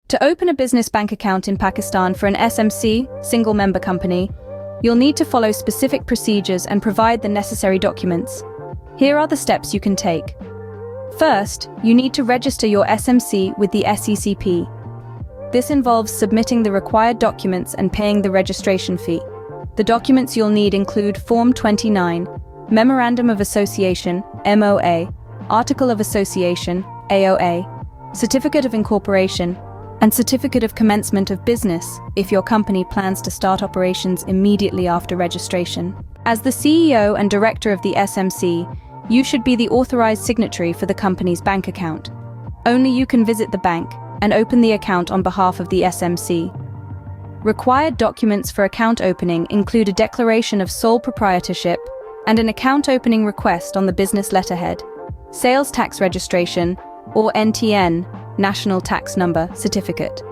To open a business bank account in Pakistan for an SMC, single-member company, you'll need to follow specific procedures and provide the necessary documents. Here are the steps you can take. First, you need to register your SMC with the SECP. This involves submitting the required documents and paying the registration fee. The documents you'll need include Form 29, Memorandum of Association, MOA, Article of Association, AOA, Certificate of Incorporation, and Certificate of Commencement of Business if your company plans to start operations immediately after registration. As the CEO and director of the SMC, you should be the authorized signatory for the company's bank account. Only you can visit the bank and open the account on behalf of the SMC. Required documents for account opening include a declaration of sole proprietorship and an account opening request on the business letterhead, sales tax registration, or NTN, National Tax Number certificate.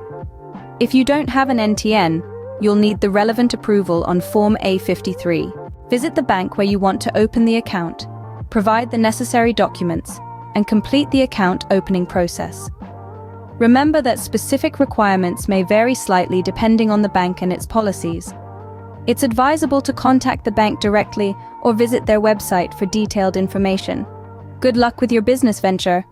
If you don't have an NTN, you'll need the relevant approval on Form A53. Visit the bank where you want to open the account, provide the necessary documents, and complete the account opening process. Remember that specific requirements may vary slightly depending on the bank and its policies. It's advisable to contact the bank directly or visit their website for detailed information. Good luck with your business venture!